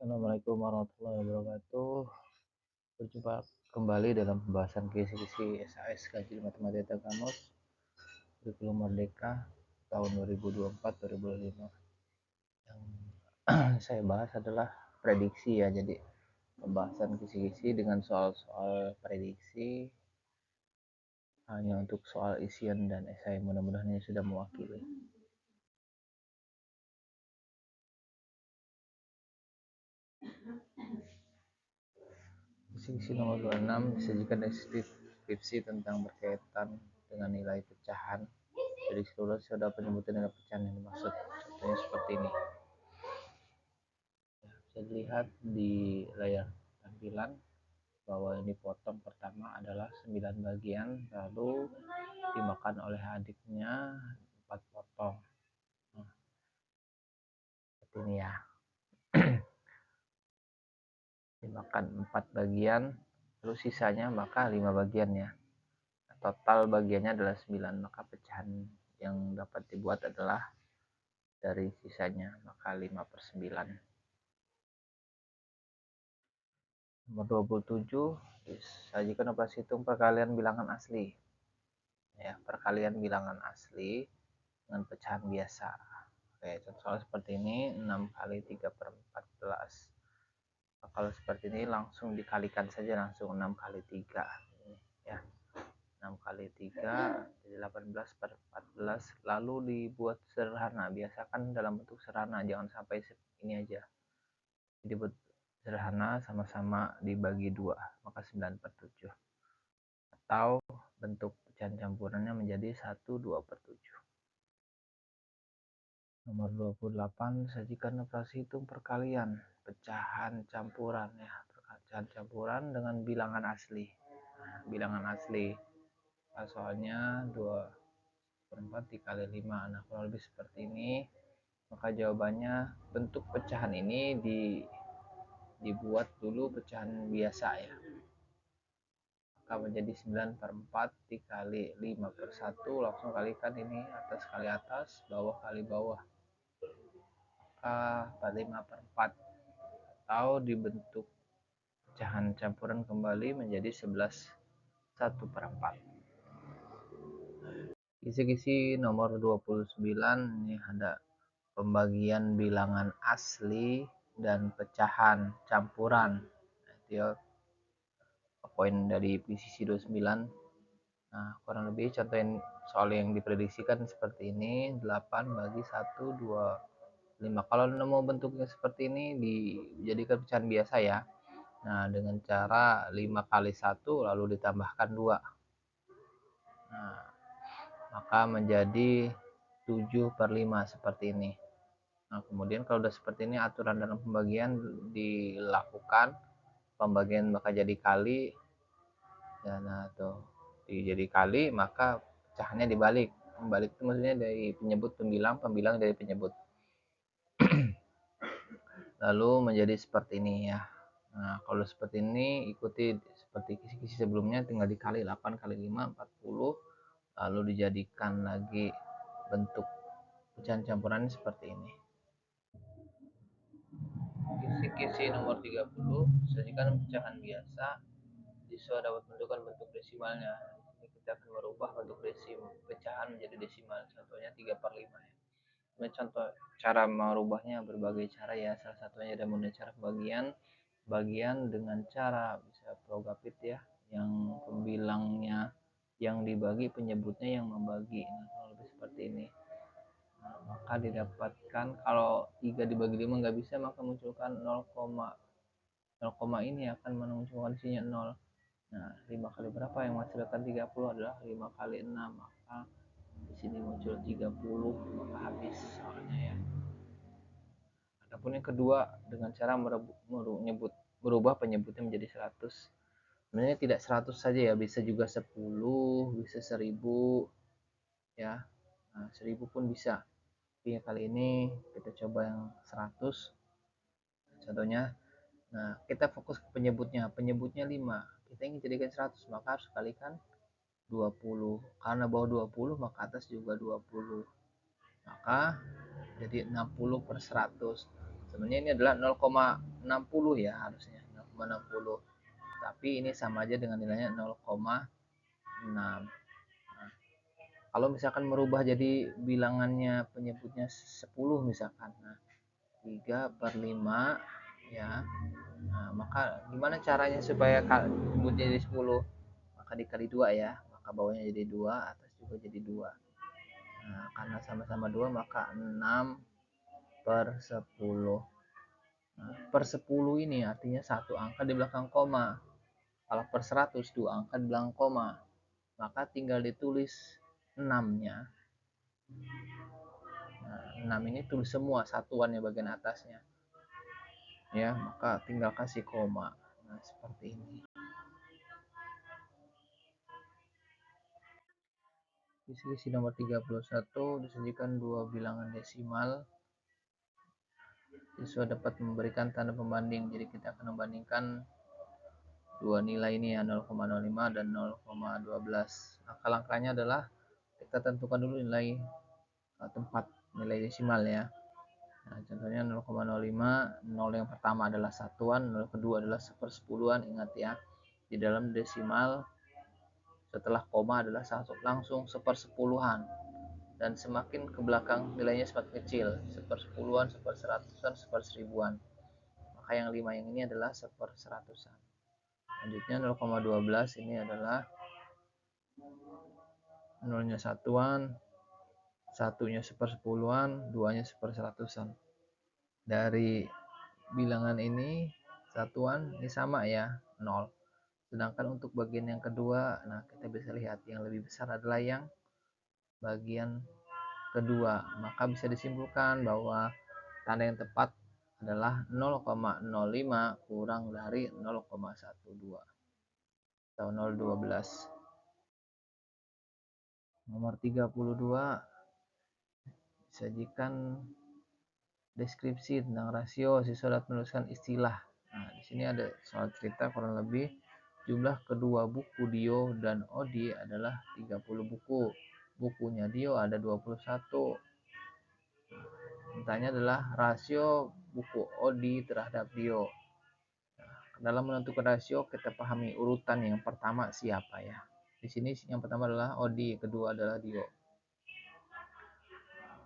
Assalamualaikum warahmatullahi wabarakatuh. Berjumpa kembali dalam pembahasan kisi-kisi SAS Kajian Matematika Kamus Kurikulum Merdeka tahun 2024-2025. Yang saya bahas adalah prediksi ya. Jadi pembahasan kisi-kisi dengan soal-soal prediksi hanya untuk soal isian dan esai. Mudah-mudahan ini sudah mewakili. Kisi-kisi nomor 26 disajikan deskripsi tentang berkaitan dengan nilai pecahan. Jadi seluruh sudah penyebutan nilai pecahan yang dimaksud. Contohnya seperti ini. Bisa dilihat di layar tampilan bahwa yang dipotong pertama adalah 9 bagian, lalu dimakan oleh adiknya 4 potong. Nah, seperti ini ya. Dimakan 4 bagian, lalu sisanya maka 5 bagian ya. Total bagiannya adalah 9, maka pecahan yang dapat dibuat adalah dari sisanya, maka 5/9. Nomor 27 disajikan operasi hitung perkalian bilangan asli. Ya, perkalian bilangan asli dengan pecahan biasa. Oke, contoh seperti ini, 6 kali 3/14. Kalau seperti ini langsung dikalikan saja, langsung 6 kali 3. Ya, 6 kali 3 jadi 18/14, lalu dibuat sederhana. Biasakan dalam bentuk sederhana, jangan sampai ini aja. Dibuat sederhana, sama-sama dibagi 2, maka 9/7. Atau bentuk pecahan campurannya menjadi 1/2/7. Nomor 28, sajikan operasi hitung perkalian pecahan campuran ya, pecahan campuran dengan bilangan asli. Nah, bilangan asli soalnya 2/4 dikali 5. Nah, kalau lebih seperti ini, maka jawabannya bentuk pecahan ini dibuat dulu pecahan biasa ya, maka menjadi 9/4 dikali 5/1, langsung kalikan ini atas kali atas, bawah kali bawah, maka 5/4, atau dibentuk pecahan campuran kembali menjadi 11 1/4. Kisi-kisi nomor 29 ini ada pembagian bilangan asli dan pecahan campuran. Itu poin dari kisi 29. Nah, kurang lebih contohin soal yang diprediksikan seperti ini, 8 bagi 1, 2, 5. Kalau nemu bentuknya seperti ini dijadikan pecahan biasa ya. Nah, dengan cara 5 kali 1 lalu ditambahkan 2. Nah, maka menjadi 7/5 seperti ini. Nah, kemudian kalau udah seperti ini aturan dalam pembagian dilakukan, pembagian maka jadi kali. Ya, nah tuh jadi kali, maka pecahannya dibalik. Membalik itu maksudnya dari penyebut pembilang, pembilang dari penyebut. Lalu menjadi seperti ini ya. Nah, kalau seperti ini ikuti seperti kisi-kisi sebelumnya, tinggal dikali 8 kali 5 40, lalu dijadikan lagi bentuk pecahan campurannya seperti ini. Kisi-kisi nomor 30, sajikan pecahan biasa. Siswa dapat menentukan bentuk desimalnya. Ini kita akan merubah bentuk pecahan menjadi desimal. Contohnya 3/5 ya. Ini contoh cara merubahnya berbagai cara ya. Salah satunya ada model cara bagian dengan cara bisa progapit ya, yang pembilangnya yang dibagi, penyebutnya yang membagi. Nah, kalau lebih seperti ini. Nah, maka didapatkan kalau 3 dibagi 5 nggak bisa, maka munculkan 0, ini akan menunjukkan isinya 0. Nah, 5 kali berapa yang menghasilkan 30 adalah 5 kali 6, maka di sini muncul 30, maka habis soalnya ya. Adapun yang kedua, dengan cara merubah penyebutnya menjadi 100. Sebenarnya tidak 100 saja ya, bisa juga 10, bisa 1000 ya. Nah, 1000 pun bisa. Tapi kali ini kita coba yang 100. Contohnya, nah kita fokus ke penyebutnya. Penyebutnya 5. Kita ingin jadikan 100, maka harus kalikan 20. Karena bawah 20, maka atas juga 20. Maka jadi 60/100. Sebenarnya ini adalah 0,60 ya, harusnya 0,60, tapi ini sama aja dengan nilainya 0,6. Nah, kalau misalkan merubah jadi bilangannya penyebutnya 10 misalkan, nah 3/5 ya. Nah, maka gimana caranya supaya nyebut jadi 10? Maka dikali 2 ya, maka bawahnya jadi 2, atas juga jadi 2. Nah, karena sama-sama 2 maka 6/10. Nah, per 10 ini artinya satu angka di belakang koma. Kalau per 100 dua angka di belakang koma, maka tinggal ditulis 6-nya. Nah, 6 ini tulis semua satuannya bagian atasnya. Ya, maka tinggal kasih koma. Nah, seperti ini. Di sisi nomor 31 disajikan dua bilangan desimal. Siswa dapat memberikan tanda pembanding. Jadi kita akan membandingkan dua nilai ini ya, 0,05 dan 0,12. Langkah-langkahnya adalah kita tentukan dulu nilai tempat nilai desimal ya. Nah, contohnya 0,05, 0 yang pertama adalah satuan, 0 kedua adalah sepersepuluhan. Ingat ya, di dalam desimal setelah koma adalah langsung sepersepuluhan, dan semakin ke belakang nilainya semakin kecil, sepersepuluhan, seperseratusan, seperseribuan. Maka yang 5 yang ini adalah seperseratusan. Selanjutnya 0,12 ini adalah nolnya satuan, satunya sepersepuluhan, duanya seperseratusan. Dari bilangan ini satuan ini sama ya, 0. Sedangkan untuk bagian yang kedua, nah kita bisa lihat yang lebih besar adalah yang bagian kedua. Maka bisa disimpulkan bahwa tanda yang tepat adalah 0,05 kurang dari 0,12 atau 0,12. Nomor 32, sajikan deskripsi tentang rasio. Siswa dapat menuliskan istilah. Nah, di sini ada soal cerita kurang lebih jumlah kedua buku Dio dan Odi adalah 30 buku. Bukunya Dio ada 21. Pertanyaannya adalah rasio buku Odi terhadap Dio. Nah, dalam menentukan rasio kita pahami urutan yang pertama siapa ya. Di sini yang pertama adalah Odi, kedua adalah Dio.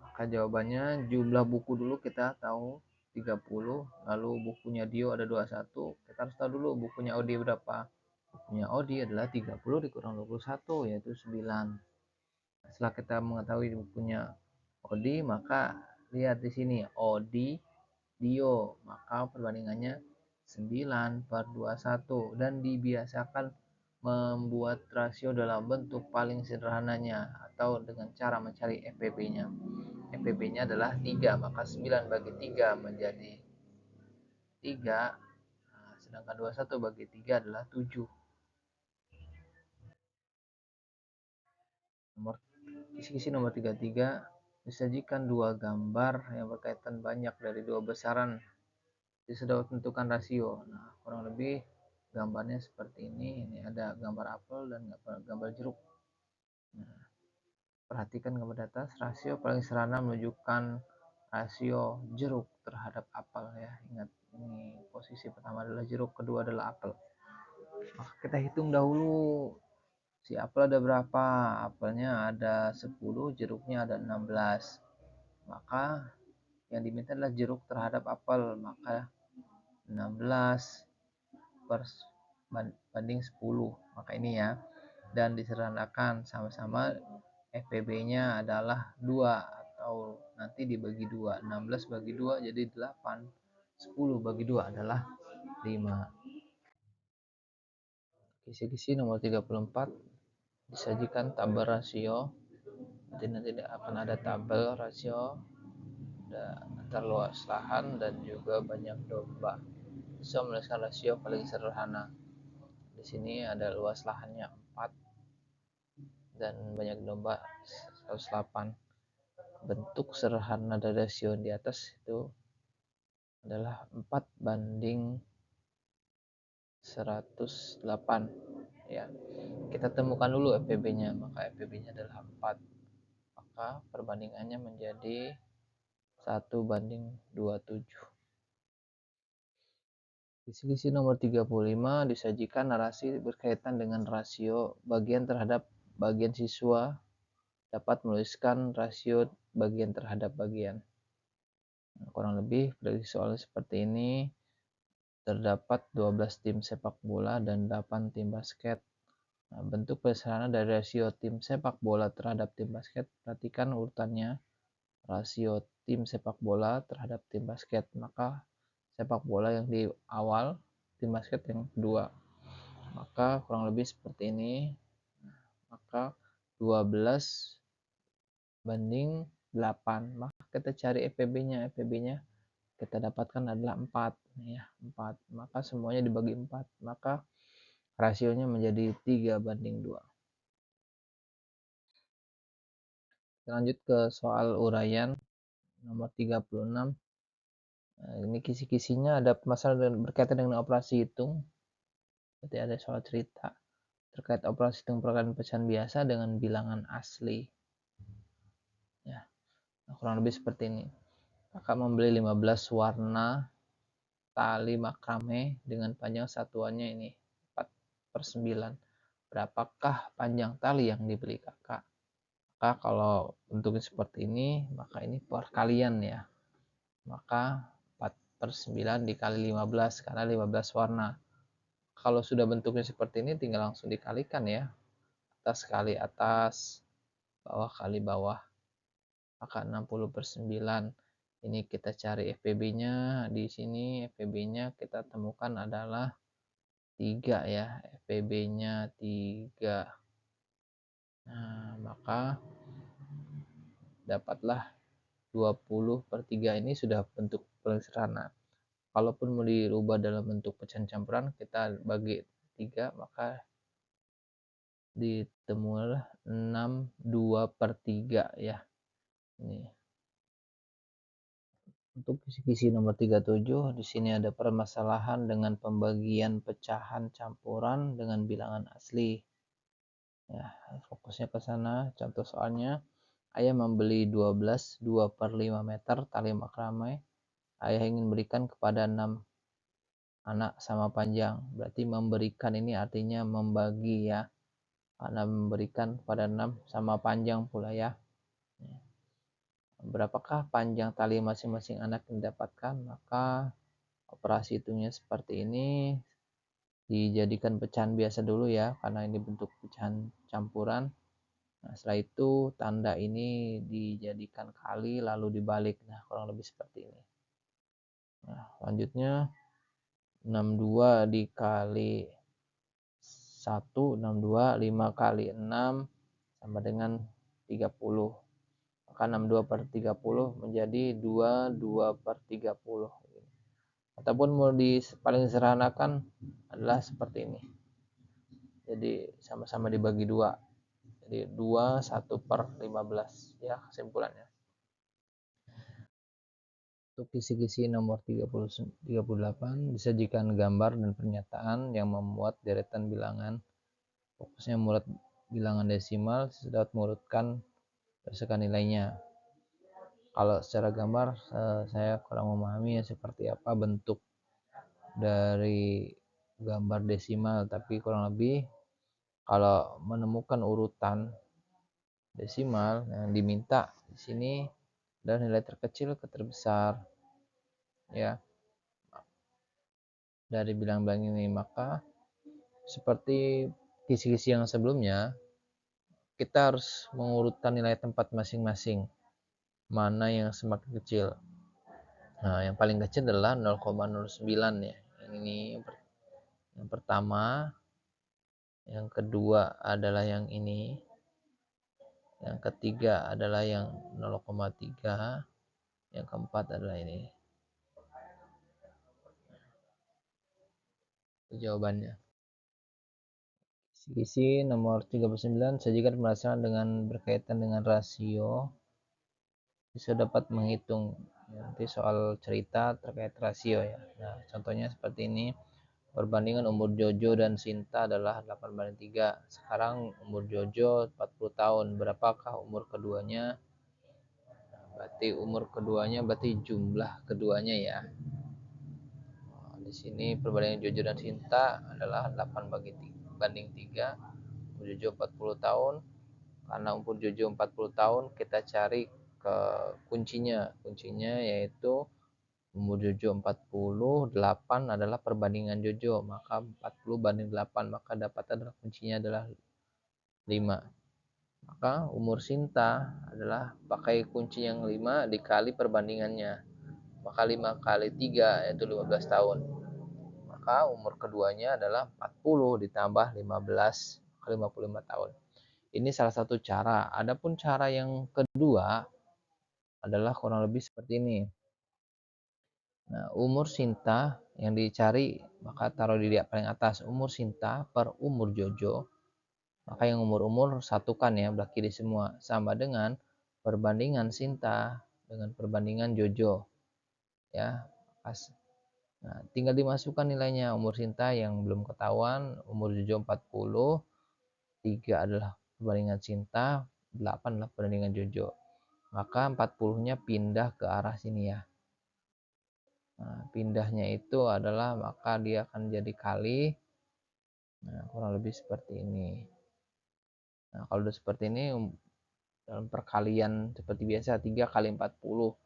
Maka jawabannya jumlah buku dulu kita tahu 30, lalu bukunya Dio ada 21. Kita harus tahu dulu bukunya Odi berapa. Bukunya Odi adalah 30 dikurang 21 yaitu 9. Setelah kita mengetahui bukunya Odi, maka lihat di sini Odi, Dio, maka perbandingannya 9/21 dan dibiasakan membuat rasio dalam bentuk paling sederhananya atau dengan cara mencari FPB-nya. FPB-nya adalah 3, maka 9 bagi 3 menjadi 3, sedangkan 21 bagi 3 adalah 7. Kisi-kisi nomor 33, disajikan dua gambar yang berkaitan banyak dari dua besaran. Sudah tentukan rasio. Nah, kurang lebih gambarnya seperti ini. Ini ada gambar apel dan gambar jeruk. Nah, perhatikan gambar di atas. Rasio paling sederhana menunjukkan rasio jeruk terhadap apel ya. Ingat, ini posisi pertama adalah jeruk, kedua adalah apel. Maka kita hitung dahulu si apel ada berapa. Apelnya ada 10, jeruknya ada 16. Maka yang diminta adalah jeruk terhadap apel. Maka 16 banding 10. Maka ini ya. Dan disederhanakan sama-sama FPB-nya adalah 2 atau nanti dibagi 2. 16 bagi 2 jadi 8. 10 bagi 2 adalah 5. Kisi-kisi nomor 34, disajikan tabel rasio. Nanti akan ada tabel rasio antar luas lahan dan juga banyak domba. Bisa menuliskan rasio paling sederhana. Di sini ada luas lahannya 4 dan banyak domba 108. Bentuk sederhana dari rasio di atas itu adalah 4/108 ya. Kita temukan dulu FPB-nya, maka FPB-nya adalah 4. Maka perbandingannya menjadi 1/27. Kisi-kisi nomor 35 disajikan narasi berkaitan dengan rasio bagian terhadap bagian siswa dapat menuliskan rasio bagian terhadap bagian. Nah, kurang lebih prediksi soalnya seperti ini. Terdapat 12 tim sepak bola dan 8 tim basket. Nah, bentuk prasarana dari rasio tim sepak bola terhadap tim basket, perhatikan urutannya. Rasio tim sepak bola terhadap tim basket, maka sepak bola yang di awal, tim basket yang kedua. Maka kurang lebih seperti ini. Maka 12 banding 8. Maka kita cari EPB-nya. EPB-nya kita dapatkan adalah 4 ya, 4. Maka semuanya dibagi 4. Maka rasionya menjadi 3:2. Lanjut ke soal uraian nomor 36. Nah, ini kisi-kisinya ada masalah berkaitan dengan operasi hitung. Berarti ada soal cerita terkait operasi hitung perkalian pecahan biasa dengan bilangan asli. Ya, nah, kurang lebih seperti ini. Kakak membeli 15 warna tali makrame dengan panjang satuannya ini 4/9. Berapakah panjang tali yang dibeli kakak? Maka kalau bentuknya seperti ini, maka ini perkalian ya. Maka 4/9 dikali 15 karena 15 warna. Kalau sudah bentuknya seperti ini tinggal langsung dikalikan ya. Atas kali atas, bawah kali bawah. Maka 60/9. Ini kita cari FPB-nya. Di sini FPB-nya kita temukan adalah 3 ya. FPB-nya 3. Nah, maka dapatlah 20/3. Ini sudah bentuk paling sederhana. Kalaupun mau dirubah dalam bentuk pecahan campuran, kita bagi 3, maka ditemulah 62/3 ya. Ini. Untuk kisi-kisi nomor 37, di sini ada permasalahan dengan pembagian pecahan campuran dengan bilangan asli. Ya, fokusnya ke sana. Contoh soalnya, ayah membeli 12 2/5 meter tali makrame. Ayah ingin berikan kepada 6 anak sama panjang. Berarti memberikan ini artinya membagi ya. Karena memberikan kepada 6 sama panjang pula ya. Berapakah panjang tali masing-masing anak yang didapatkan? Maka operasi hitungnya seperti ini. Dijadikan pecahan biasa dulu ya, karena ini bentuk pecahan campuran. Nah, setelah itu tanda ini dijadikan kali lalu dibalik. Nah, kurang lebih seperti ini. Nah, selanjutnya 62 dikali 1, 62, 5 kali 6 sama dengan 30. Maka 62/30 menjadi 22/30. Ataupun mau paling sederhanakan adalah seperti ini. Jadi sama-sama dibagi 2. Jadi 2 1/15 ya kesimpulannya. Untuk kisi-kisi nomor 38 disajikan gambar dan pernyataan yang memuat deretan bilangan. Fokusnya mulut bilangan desimal, dapat mengurutkan berdasarkan nilainya. Kalau secara gambar saya kurang memahami ya seperti apa bentuk dari gambar desimal, tapi kurang lebih kalau menemukan urutan desimal yang diminta di sini dari nilai terkecil ke terbesar ya dari bilang-bilang ini, maka seperti kisi-kisi yang sebelumnya kita harus mengurutkan nilai tempat masing-masing mana yang semakin kecil. Nah, yang paling kecil adalah 0,09 ya. Yang ini yang pertama, yang kedua adalah yang ini, yang ketiga adalah yang 0,3, yang keempat adalah ini. Itu jawabannya. Kisi nomor 39, sajikan pembahasan dengan berkaitan dengan rasio. Bisa dapat menghitung. Nanti soal cerita terkait rasio ya. Nah, contohnya seperti ini. Perbandingan umur Jojo dan Sinta adalah 8/3. Sekarang umur Jojo 40 tahun. Berapakah umur keduanya? Berarti umur keduanya berarti jumlah keduanya ya. di sini perbandingan Jojo dan Sinta adalah 8 banding 3. Umur Jojo 40 tahun. Karena umur Jojo 40 tahun, kita cari ke kuncinya. Kuncinya yaitu umur Jojo 48 adalah perbandingan Jojo, maka 40 banding 8, maka dapat adalah kuncinya adalah 5. Maka umur Sinta adalah pakai kunci yang 5 dikali perbandingannya. Maka 5 kali 3 yaitu 15 tahun. Maka umur keduanya adalah 40 ditambah 15, 55 tahun. Ini salah satu cara. Adapun cara yang kedua adalah kurang lebih seperti ini. Nah, umur Sinta yang dicari maka taruh di paling atas umur Sinta per umur Jojo. Maka yang umur-umur satukan ya, belah kiri semua, sama dengan perbandingan Sinta dengan perbandingan Jojo. Ya, pas. Nah, tinggal dimasukkan nilainya. Umur Sinta yang belum ketahuan, umur Jojo 40, 3 adalah perbandingan Sinta, 8 adalah perbandingan Jojo. Maka 40-nya pindah ke arah sini ya. Nah, pindahnya itu adalah maka dia akan jadi kali. Nah, kurang lebih seperti ini. Nah, kalau udah seperti ini dalam perkalian seperti biasa 3 kali 40,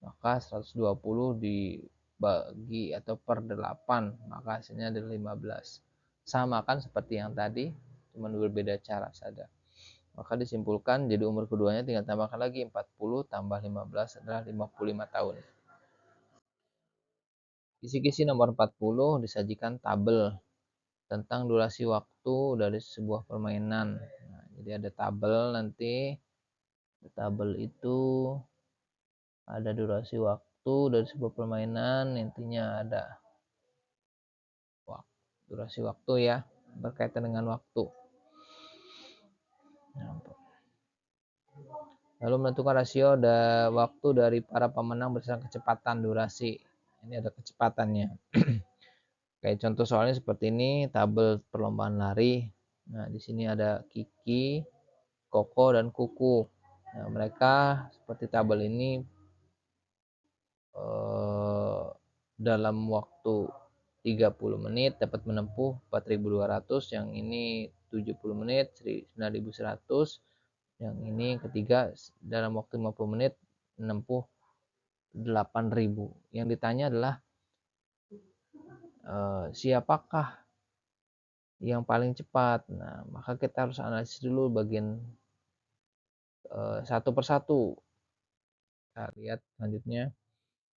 maka 120 dibagi atau per 8, maka hasilnya adalah 15. Sama kan seperti yang tadi, cuma berbeda cara saja. Maka disimpulkan jadi umur keduanya tinggal tambahkan lagi 40 tambah 15 adalah 55 tahun. Kisi-kisi nomor 40 disajikan tabel tentang durasi waktu dari sebuah permainan. Nah, jadi ada tabel nanti. Tabel itu ada durasi waktu dari sebuah permainan, intinya ada durasi waktu ya, berkaitan dengan waktu. Lalu menentukan rasio waktu dari para pemenang berdasarkan kecepatan durasi. Ini ada kecepatannya. Kayak contoh soalnya seperti ini, tabel perlombaan lari. Nah, di sini ada Kiki, Koko, dan Kuku. Nah, mereka seperti tabel ini dalam waktu 30 menit dapat menempuh 4.200, yang ini 70 menit 9.100, yang ini ketiga dalam waktu 50 menit menempuh 8.000. Yang ditanya adalah siapakah yang paling cepat. Nah, maka kita harus analisis dulu bagian satu persatu. Kita lihat selanjutnya.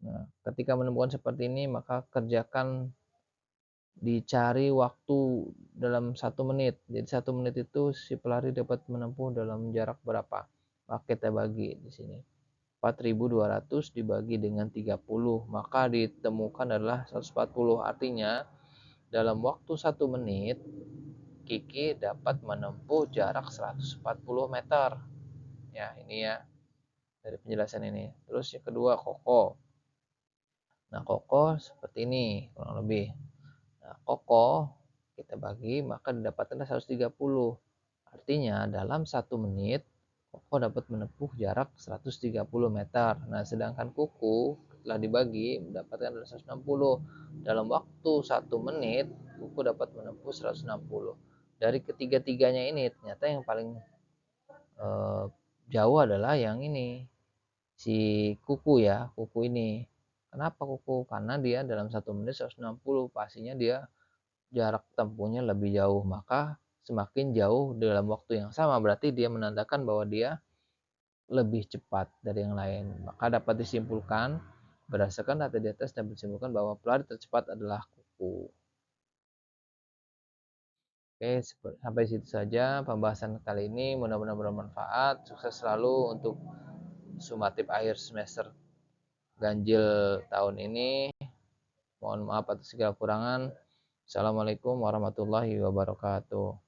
Nah, ketika menemukan seperti ini, maka kerjakan dicari waktu dalam 1 menit. Jadi 1 menit itu si pelari dapat menempuh dalam jarak berapa? Maka kita bagi di sini. 4.200 dibagi dengan 30, maka ditemukan adalah 140. Artinya dalam waktu 1 menit Kiki dapat menempuh jarak 140 meter. Ya, ini ya dari penjelasan ini. Terus yang kedua Koko. Nah, Koko seperti ini kurang lebih. Nah, Koko kita bagi maka didapatkan 130. Artinya dalam 1 menit Koko dapat menempuh jarak 130 meter. Nah, sedangkan Kuku setelah dibagi mendapatkan 160. Dalam waktu 1 menit Kuku dapat menempuh 160. Dari ketiga-tiganya ini ternyata yang paling jauh adalah yang ini, si Kuku ya, Kuku ini. Kenapa Kuku? Karena dia dalam 1 menit 160, pastinya dia jarak tempuhnya lebih jauh. Maka semakin jauh dalam waktu yang sama berarti dia menandakan bahwa dia lebih cepat dari yang lain. Maka dapat disimpulkan berdasarkan data di atas dapat disimpulkan bahwa pelari tercepat adalah Kuku. Oke, sampai situ saja pembahasan kali ini. Mudah-mudahan bermanfaat. Sukses selalu untuk sumatif akhir semester ganjil tahun ini. Mohon maaf atas segala kurangan. Assalamualaikum warahmatullahi wabarakatuh.